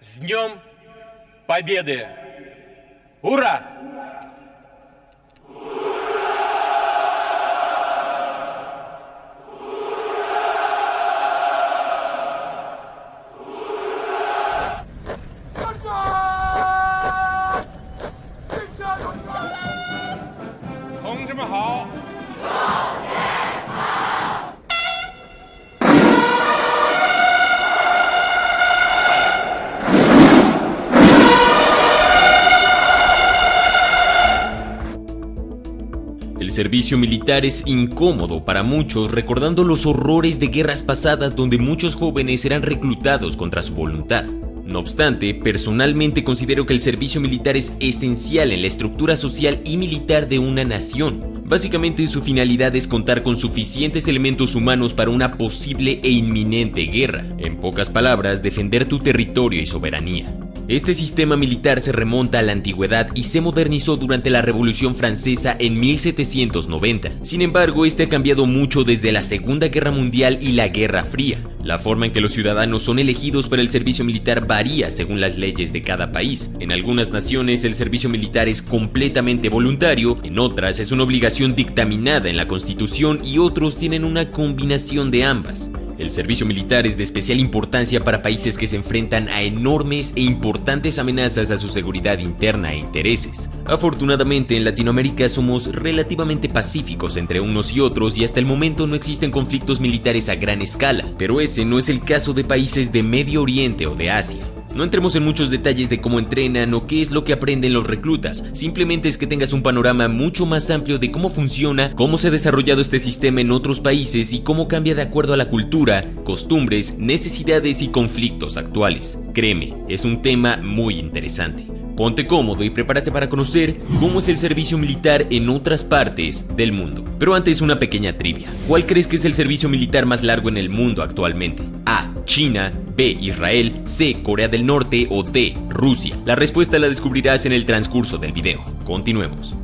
С Днем Победы! Ура! El servicio militar es incómodo para muchos, recordando los horrores de guerras pasadas donde muchos jóvenes eran reclutados contra su voluntad. No obstante, personalmente considero que el servicio militar es esencial en la estructura social y militar de una nación. Básicamente su finalidad es contar con suficientes elementos humanos para una posible e inminente guerra. En pocas palabras, defender tu territorio y soberanía. Este sistema militar se remonta a la antigüedad y se modernizó durante la Revolución Francesa en 1790. Sin embargo, este ha cambiado mucho desde la Segunda Guerra Mundial y la Guerra Fría. La forma en que los ciudadanos son elegidos para el servicio militar varía según las leyes de cada país. En algunas naciones el servicio militar es completamente voluntario, en otras es una obligación dictaminada en la Constitución y otros tienen una combinación de ambas. El servicio militar es de especial importancia para países que se enfrentan a enormes e importantes amenazas a su seguridad interna e intereses. Afortunadamente en Latinoamérica somos relativamente pacíficos entre unos y otros y hasta el momento no existen conflictos militares a gran escala, pero ese no es el caso de países de Medio Oriente o de Asia. No entremos en muchos detalles de cómo entrenan o qué es lo que aprenden los reclutas, simplemente es que tengas un panorama mucho más amplio de cómo funciona, cómo se ha desarrollado este sistema en otros países y cómo cambia de acuerdo a la cultura, costumbres, necesidades y conflictos actuales. Créeme, es un tema muy interesante. Ponte cómodo y prepárate para conocer cómo es el servicio militar en otras partes del mundo. Pero antes una pequeña trivia. ¿Cuál crees que es el servicio militar más largo en el mundo actualmente? A. China, B. Israel, C. Corea del Norte o D. Rusia. La respuesta la descubrirás en el transcurso del video. Continuemos.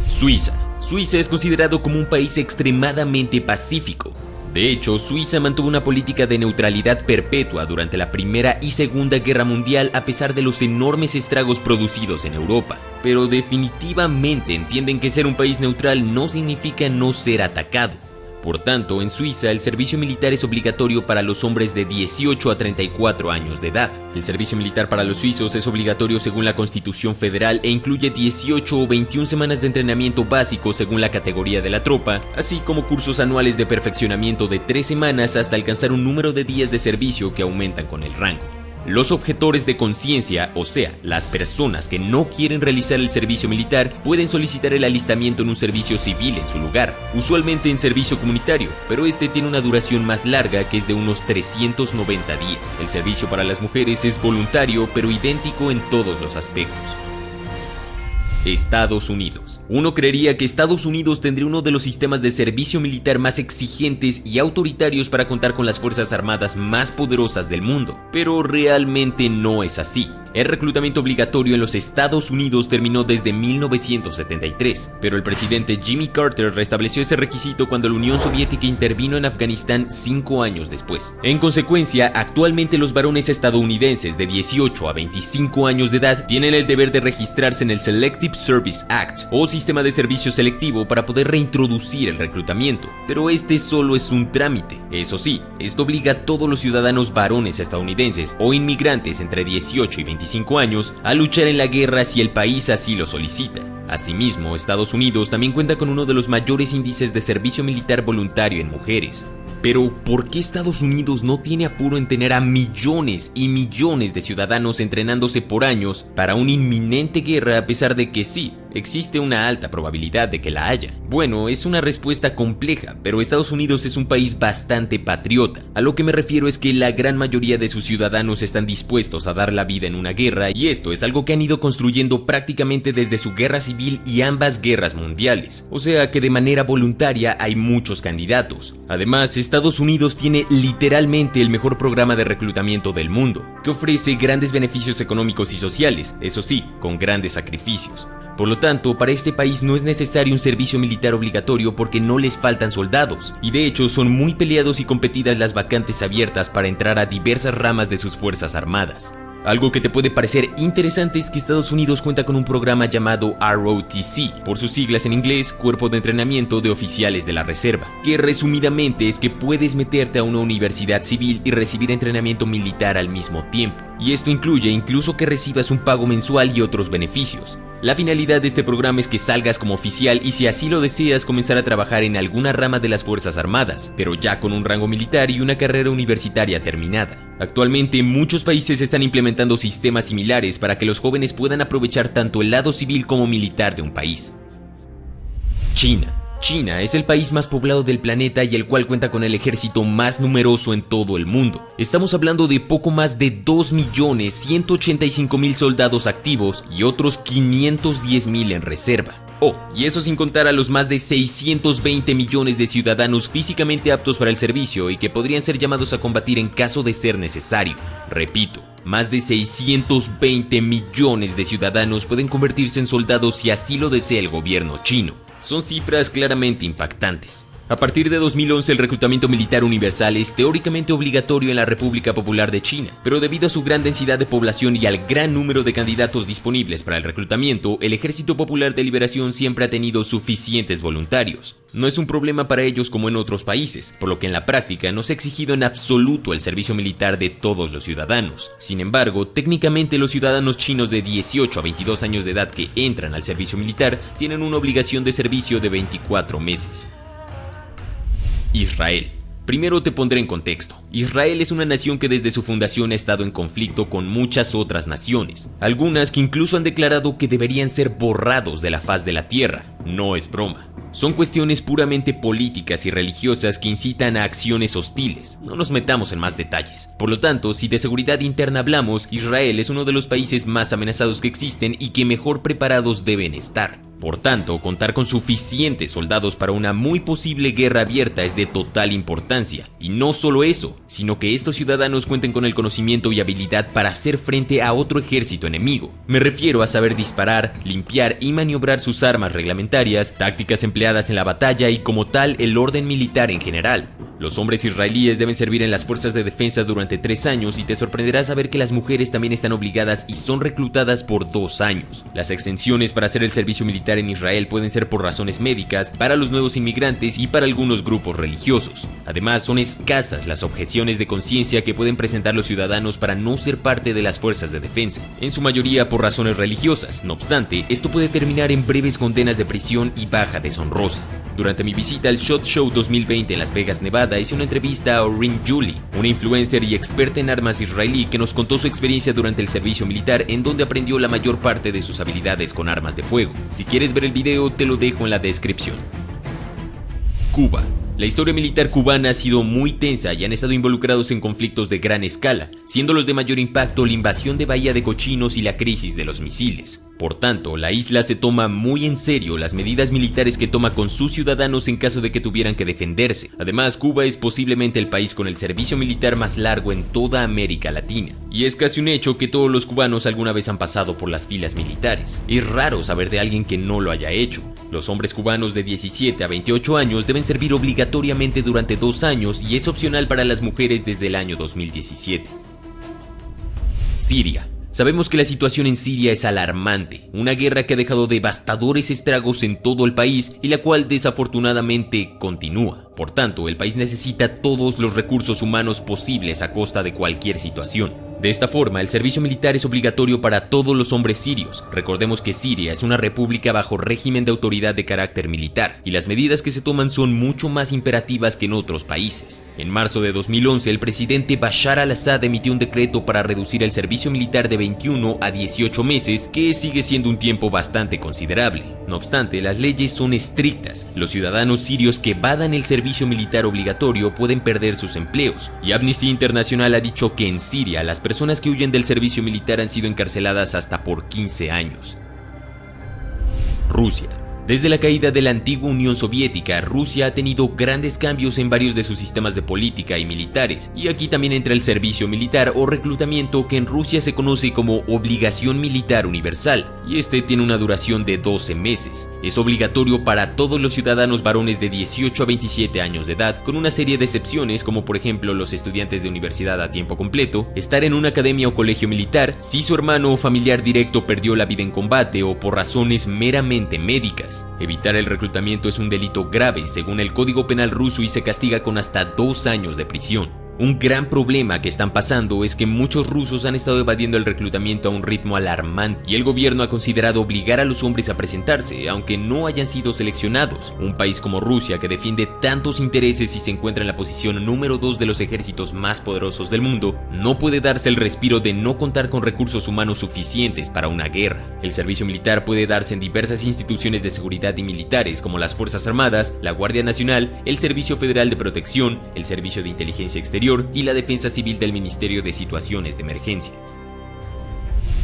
Suiza. Suiza es considerado como un país extremadamente pacífico. De hecho, Suiza mantuvo una política de neutralidad perpetua durante la Primera y Segunda Guerra Mundial a pesar de los enormes estragos producidos en Europa. Pero definitivamente entienden que ser un país neutral no significa no ser atacado. Por tanto, en Suiza el servicio militar es obligatorio para los hombres de 18 a 34 años de edad. El servicio militar para los suizos es obligatorio según la Constitución Federal e incluye 18 o 21 semanas de entrenamiento básico según la categoría de la tropa, así como cursos anuales de perfeccionamiento de 3 semanas hasta alcanzar un número de días de servicio que aumentan con el rango. Los objetores de conciencia, o sea, las personas que no quieren realizar el servicio militar, pueden solicitar el alistamiento en un servicio civil en su lugar, usualmente en servicio comunitario, pero este tiene una duración más larga que es de unos 390 días. El servicio para las mujeres es voluntario, pero idéntico en todos los aspectos. Estados Unidos. Uno creería que Estados Unidos tendría uno de los sistemas de servicio militar más exigentes y autoritarios para contar con las fuerzas armadas más poderosas del mundo, pero realmente no es así. El reclutamiento obligatorio en los Estados Unidos terminó desde 1973, pero el presidente Jimmy Carter restableció ese requisito cuando la Unión Soviética intervino en Afganistán 5 años después. En consecuencia, actualmente los varones estadounidenses de 18 a 25 años de edad tienen el deber de registrarse en el Selective Service Act o sistema de servicio selectivo para poder reintroducir el reclutamiento, pero este solo es un trámite. Eso sí, esto obliga a todos los ciudadanos varones estadounidenses o inmigrantes entre 18 y 25 años a luchar en la guerra si el país así lo solicita. Asimismo, Estados Unidos también cuenta con uno de los mayores índices de servicio militar voluntario en mujeres. Pero, ¿por qué Estados Unidos no tiene apuro en tener a millones y millones de ciudadanos entrenándose por años para una inminente guerra a pesar de que sí, existe una alta probabilidad de que la haya? Bueno, es una respuesta compleja, pero Estados Unidos es un país bastante patriota. A lo que me refiero es que la gran mayoría de sus ciudadanos están dispuestos a dar la vida en una guerra y esto es algo que han ido construyendo prácticamente desde su guerra civil y ambas guerras mundiales. O sea que de manera voluntaria hay muchos candidatos. Además, Estados Unidos tiene literalmente el mejor programa de reclutamiento del mundo, que ofrece grandes beneficios económicos y sociales, eso sí, con grandes sacrificios. Por lo tanto, para este país no es necesario un servicio militar obligatorio porque no les faltan soldados, y de hecho son muy peleados y competidas las vacantes abiertas para entrar a diversas ramas de sus fuerzas armadas. Algo que te puede parecer interesante es que Estados Unidos cuenta con un programa llamado ROTC, por sus siglas en inglés, Cuerpo de Entrenamiento de Oficiales de la Reserva, que resumidamente es que puedes meterte a una universidad civil y recibir entrenamiento militar al mismo tiempo, y esto incluye incluso que recibas un pago mensual y otros beneficios. La finalidad de este programa es que salgas como oficial y si así lo deseas comenzar a trabajar en alguna rama de las Fuerzas Armadas, pero ya con un rango militar y una carrera universitaria terminada. Actualmente muchos países están implementando sistemas similares para que los jóvenes puedan aprovechar tanto el lado civil como militar de un país. China es el país más poblado del planeta y el cual cuenta con el ejército más numeroso en todo el mundo. Estamos hablando de poco más de 2.185.000 soldados activos y otros 510.000 en reserva. Y eso sin contar a los más de 620 millones de ciudadanos físicamente aptos para el servicio y que podrían ser llamados a combatir en caso de ser necesario. Repito, más de 620 millones de ciudadanos pueden convertirse en soldados si así lo desea el gobierno chino. Son cifras claramente impactantes. A partir de 2011 el reclutamiento militar universal es teóricamente obligatorio en la República Popular de China, pero debido a su gran densidad de población y al gran número de candidatos disponibles para el reclutamiento, el Ejército Popular de Liberación siempre ha tenido suficientes voluntarios. No es un problema para ellos como en otros países, por lo que en la práctica no se ha exigido en absoluto el servicio militar de todos los ciudadanos. Sin embargo, técnicamente los ciudadanos chinos de 18 a 22 años de edad que entran al servicio militar tienen una obligación de servicio de 24 meses. Israel. Primero te pondré en contexto. Israel es una nación que desde su fundación ha estado en conflicto con muchas otras naciones, algunas que incluso han declarado que deberían ser borrados de la faz de la tierra. No es broma. Son cuestiones puramente políticas y religiosas que incitan a acciones hostiles. No nos metamos en más detalles. Por lo tanto, si de seguridad interna hablamos, Israel es uno de los países más amenazados que existen y que mejor preparados deben estar. Por tanto, contar con suficientes soldados para una muy posible guerra abierta es de total importancia. Y no solo eso, sino que estos ciudadanos cuenten con el conocimiento y habilidad para hacer frente a otro ejército enemigo. Me refiero a saber disparar, limpiar y maniobrar sus armas reglamentarias, tácticas empleadas en la batalla y como tal el orden militar en general. Los hombres israelíes deben servir en las fuerzas de defensa durante 3 años y te sorprenderá saber que las mujeres también están obligadas y son reclutadas por 2 años. Las exenciones para hacer el servicio militar en Israel pueden ser por razones médicas, para los nuevos inmigrantes y para algunos grupos religiosos. Además, son escasas las objeciones de conciencia que pueden presentar los ciudadanos para no ser parte de las fuerzas de defensa, en su mayoría por razones religiosas. No obstante, esto puede terminar en breves condenas de prisión y baja deshonrosa. Durante mi visita al SHOT Show 2020 en Las Vegas, Nevada, hice una entrevista a Orin Julie, una influencer y experta en armas israelí que nos contó su experiencia durante el servicio militar en donde aprendió la mayor parte de sus habilidades con armas de fuego. Si quieres ver el video, te lo dejo en la descripción. Cuba. La historia militar cubana ha sido muy tensa y han estado involucrados en conflictos de gran escala, siendo los de mayor impacto la invasión de Bahía de Cochinos y la crisis de los misiles. Por tanto, la isla se toma muy en serio las medidas militares que toma con sus ciudadanos en caso de que tuvieran que defenderse. Además, Cuba es posiblemente el país con el servicio militar más largo en toda América Latina. Y es casi un hecho que todos los cubanos alguna vez han pasado por las filas militares. Es raro saber de alguien que no lo haya hecho. Los hombres cubanos de 17 a 28 años deben servir obligatoriamente durante 2 años y es opcional para las mujeres desde el año 2017. Siria. Sabemos que la situación en Siria es alarmante, una guerra que ha dejado devastadores estragos en todo el país y la cual desafortunadamente continúa. Por tanto, el país necesita todos los recursos humanos posibles a costa de cualquier situación. De esta forma, el servicio militar es obligatorio para todos los hombres sirios. Recordemos que Siria es una república bajo régimen de autoridad de carácter militar, y las medidas que se toman son mucho más imperativas que en otros países. En marzo de 2011, el presidente Bashar al-Assad emitió un decreto para reducir el servicio militar de 21 a 18 meses, que sigue siendo un tiempo bastante considerable. No obstante, las leyes son estrictas. Los ciudadanos sirios que evadan el servicio militar obligatorio pueden perder sus empleos, y Amnesty International ha dicho que en Siria las personas que huyen del servicio militar han sido encarceladas hasta por 15 años. Rusia. Desde la caída de la antigua Unión Soviética, Rusia ha tenido grandes cambios en varios de sus sistemas de política y militares, y aquí también entra el servicio militar o reclutamiento, que en Rusia se conoce como obligación militar universal, y este tiene una duración de 12 meses. Es obligatorio para todos los ciudadanos varones de 18 a 27 años de edad, con una serie de excepciones como por ejemplo los estudiantes de universidad a tiempo completo, estar en una academia o colegio militar, si su hermano o familiar directo perdió la vida en combate o por razones meramente médicas. Evitar el reclutamiento es un delito grave según el Código Penal ruso y se castiga con hasta 2 años de prisión. Un gran problema que están pasando es que muchos rusos han estado evadiendo el reclutamiento a un ritmo alarmante y el gobierno ha considerado obligar a los hombres a presentarse, aunque no hayan sido seleccionados. Un país como Rusia, que defiende tantos intereses y se encuentra en la posición número 2 de los ejércitos más poderosos del mundo, no puede darse el respiro de no contar con recursos humanos suficientes para una guerra. El servicio militar puede darse en diversas instituciones de seguridad y militares como las Fuerzas Armadas, la Guardia Nacional, el Servicio Federal de Protección, el Servicio de Inteligencia Exterior y la Defensa Civil del Ministerio de Situaciones de Emergencia.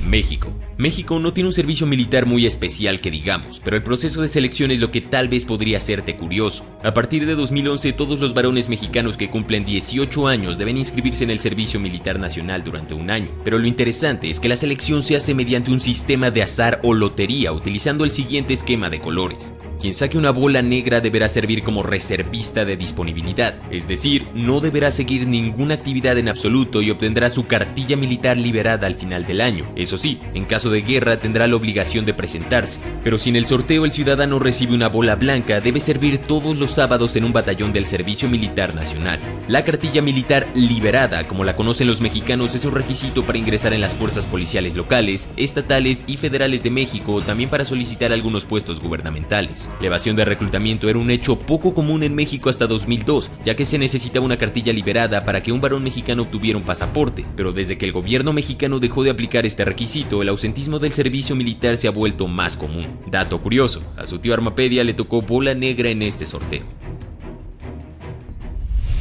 México. México no tiene un servicio militar muy especial que digamos, pero el proceso de selección es lo que tal vez podría hacerte curioso. A partir de 2011, todos los varones mexicanos que cumplen 18 años deben inscribirse en el Servicio Militar Nacional durante un año, pero lo interesante es que la selección se hace mediante un sistema de azar o lotería utilizando el siguiente esquema de colores. Quien saque una bola negra deberá servir como reservista de disponibilidad, es decir, no deberá seguir ninguna actividad en absoluto y obtendrá su cartilla militar liberada al final del año. Eso sí, en caso de guerra tendrá la obligación de presentarse, pero si en el sorteo el ciudadano recibe una bola blanca, debe servir todos los sábados en un batallón del Servicio Militar Nacional. La cartilla militar liberada, como la conocen los mexicanos, es un requisito para ingresar en las fuerzas policiales locales, estatales y federales de México, también para solicitar algunos puestos gubernamentales. La evasión de reclutamiento era un hecho poco común en México hasta 2002, ya que se necesitaba una cartilla liberada para que un varón mexicano obtuviera un pasaporte, pero desde que el gobierno mexicano dejó de aplicar este requisito, el ausentismo del servicio militar se ha vuelto más común. Dato curioso, a su tío Armapedia le tocó bola negra en este sorteo.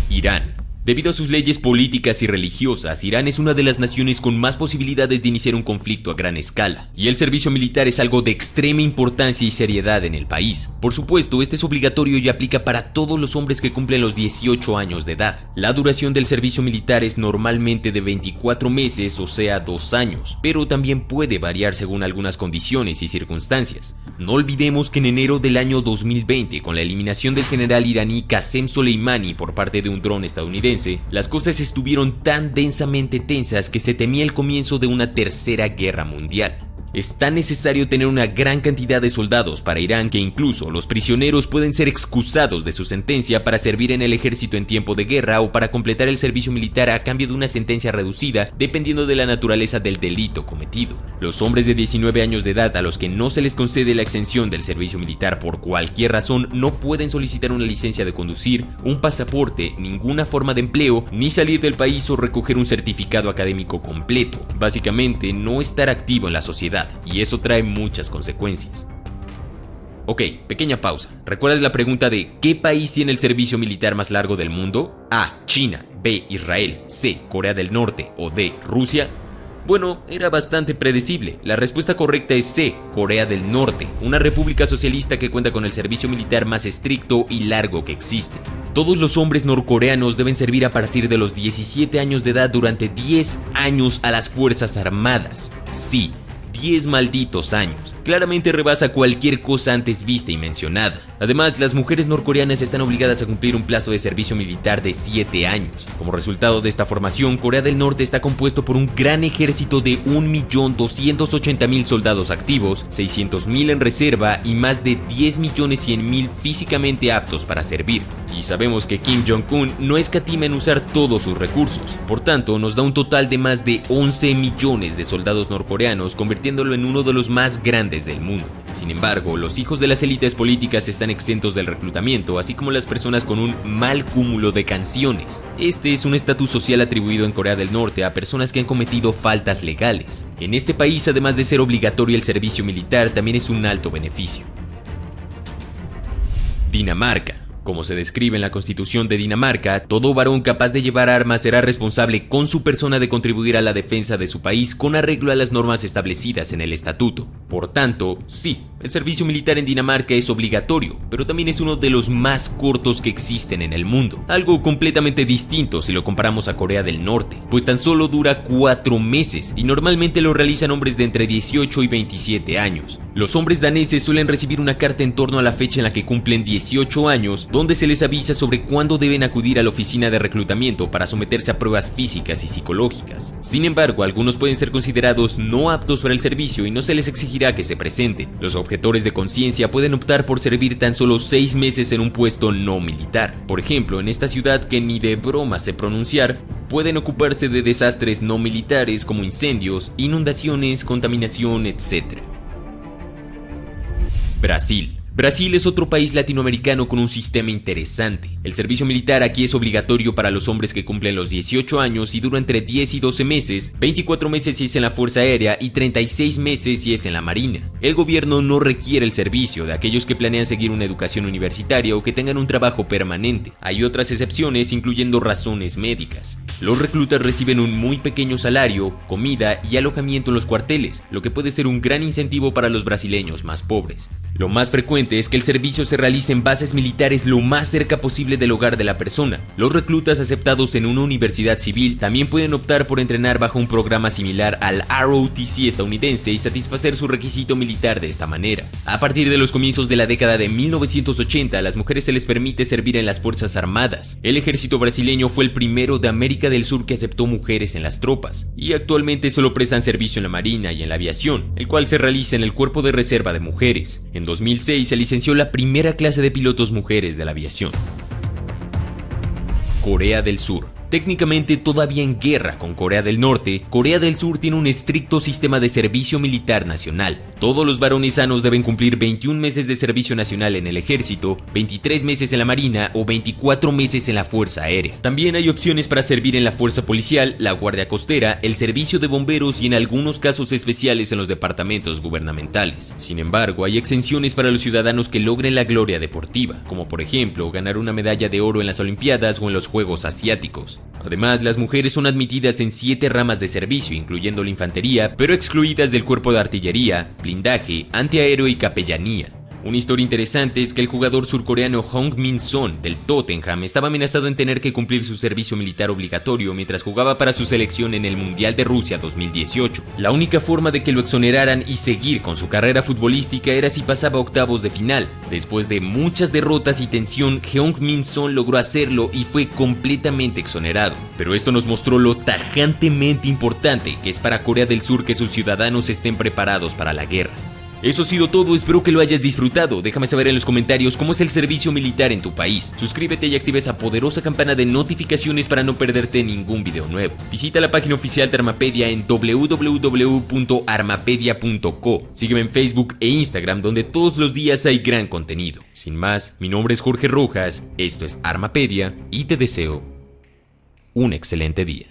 Irán. Debido a sus leyes políticas y religiosas, Irán es una de las naciones con más posibilidades de iniciar un conflicto a gran escala, y el servicio militar es algo de extrema importancia y seriedad en el país. Por supuesto, este es obligatorio y aplica para todos los hombres que cumplen los 18 años de edad. La duración del servicio militar es normalmente de 24 meses, o sea 2 años, pero también puede variar según algunas condiciones y circunstancias. No olvidemos que en enero del año 2020, con la eliminación del general iraní Qasem Soleimani por parte de un dron estadounidense, las cosas estuvieron tan densamente tensas que se temía el comienzo de una tercera guerra mundial. Es tan necesario tener una gran cantidad de soldados para Irán que incluso los prisioneros pueden ser excusados de su sentencia para servir en el ejército en tiempo de guerra o para completar el servicio militar a cambio de una sentencia reducida dependiendo de la naturaleza del delito cometido. Los hombres de 19 años de edad a los que no se les concede la exención del servicio militar por cualquier razón no pueden solicitar una licencia de conducir, un pasaporte, ninguna forma de empleo, ni salir del país o recoger un certificado académico completo. Básicamente, no estar activo en la sociedad. Y eso trae muchas consecuencias. Ok, pequeña pausa. ¿Recuerdas la pregunta de ¿qué país tiene el servicio militar más largo del mundo? A. China, B. Israel, C. Corea del Norte o D. Rusia. Bueno, era bastante predecible. La respuesta correcta es C. Corea del Norte, una república socialista que cuenta con el servicio militar más estricto y largo que existe. Todos los hombres norcoreanos deben servir a partir de los 17 años de edad durante 10 años a las Fuerzas Armadas. Sí, 10 malditos años. Claramente rebasa cualquier cosa antes vista y mencionada. Además, las mujeres norcoreanas están obligadas a cumplir un plazo de servicio militar de 7 años. Como resultado de esta formación, Corea del Norte está compuesto por un gran ejército de 1.280.000 soldados activos, 600.000 en reserva y más de 10.100.000 físicamente aptos para servir. Y sabemos que Kim Jong-un no escatima en usar todos sus recursos. Por tanto, nos da un total de más de 11 millones de soldados norcoreanos, convirtiéndolo en uno de los más grandes del mundo. Sin embargo, los hijos de las élites políticas están exentos del reclutamiento, así como las personas con un mal cúmulo de canciones. Este es un estatus social atribuido en Corea del Norte a personas que han cometido faltas legales. En este país, además de ser obligatorio el servicio militar, también es un alto beneficio. Dinamarca. Como se describe en la Constitución de Dinamarca, todo varón capaz de llevar armas será responsable con su persona de contribuir a la defensa de su país con arreglo a las normas establecidas en el estatuto. Por tanto, sí, El servicio militar en Dinamarca es obligatorio, pero también es uno de los más cortos que existen en el mundo, algo completamente distinto si lo comparamos a Corea del Norte, pues tan solo dura 4 meses y normalmente lo realizan hombres de entre 18 y 27 años. Los hombres daneses suelen recibir una carta en torno a la fecha en la que cumplen 18 años, donde se les avisa sobre cuándo deben acudir a la oficina de reclutamiento para someterse a pruebas físicas y psicológicas. Sin embargo, algunos pueden ser considerados no aptos para el servicio y no se les exigirá que se presenten. Los objetores de conciencia pueden optar por servir tan solo 6 meses en un puesto no militar. Por ejemplo, en esta ciudad que ni de broma sé pronunciar, pueden ocuparse de desastres no militares como incendios, inundaciones, contaminación, etc. Brasil. Brasil es otro país latinoamericano con un sistema interesante. El servicio militar aquí es obligatorio para los hombres que cumplen los 18 años y dura entre 10 y 12 meses, 24 meses si es en la Fuerza Aérea y 36 meses si es en la Marina. El gobierno no requiere el servicio de aquellos que planean seguir una educación universitaria o que tengan un trabajo permanente. Hay otras excepciones, incluyendo razones médicas. Los reclutas reciben un muy pequeño salario, comida y alojamiento en los cuarteles, lo que puede ser un gran incentivo para los brasileños más pobres. Lo más frecuente es que el servicio se realice en bases militares lo más cerca posible del hogar de la persona. Los reclutas aceptados en una universidad civil también pueden optar por entrenar bajo un programa similar al ROTC estadounidense y satisfacer su requisito militar de esta manera. A partir de los comienzos de la década de 1980, a las mujeres se les permite servir en las Fuerzas Armadas. El ejército brasileño fue el primero de América del Sur que aceptó mujeres en las tropas, y actualmente solo prestan servicio en la Marina y en la aviación, el cual se realiza en el Cuerpo de Reserva de Mujeres. En 2006 se licenció la primera clase de pilotos mujeres de la aviación. Corea del Sur. Técnicamente todavía en guerra con Corea del Norte, Corea del Sur tiene un estricto sistema de servicio militar nacional. Todos los varones sanos deben cumplir 21 meses de servicio nacional en el ejército, 23 meses en la marina o 24 meses en la Fuerza Aérea. También hay opciones para servir en la fuerza policial, la guardia costera, el servicio de bomberos y en algunos casos especiales en los departamentos gubernamentales. Sin embargo, hay exenciones para los ciudadanos que logren la gloria deportiva, como por ejemplo ganar una medalla de oro en las Olimpiadas o en los Juegos Asiáticos. Además, las mujeres son admitidas en 7 ramas de servicio, incluyendo la infantería, pero excluidas del cuerpo de artillería, blindaje, antiaéreo y capellanía. Una historia interesante es que el jugador surcoreano Hong Min-son del Tottenham estaba amenazado en tener que cumplir su servicio militar obligatorio mientras jugaba para su selección en el Mundial de Rusia 2018. La única forma de que lo exoneraran y seguir con su carrera futbolística era si pasaba a octavos de final. Después de muchas derrotas y tensión, Hong Min-son logró hacerlo y fue completamente exonerado. Pero esto nos mostró lo tajantemente importante que es para Corea del Sur que sus ciudadanos estén preparados para la guerra. Eso ha sido todo, espero que lo hayas disfrutado. Déjame saber en los comentarios cómo es el servicio militar en tu país. Suscríbete y activa esa poderosa campana de notificaciones para no perderte ningún video nuevo. Visita la página oficial de Armapedia en www.armapedia.co. Sígueme en Facebook e Instagram, donde todos los días hay gran contenido. Sin más, mi nombre es Jorge Rojas, esto es Armapedia y te deseo un excelente día.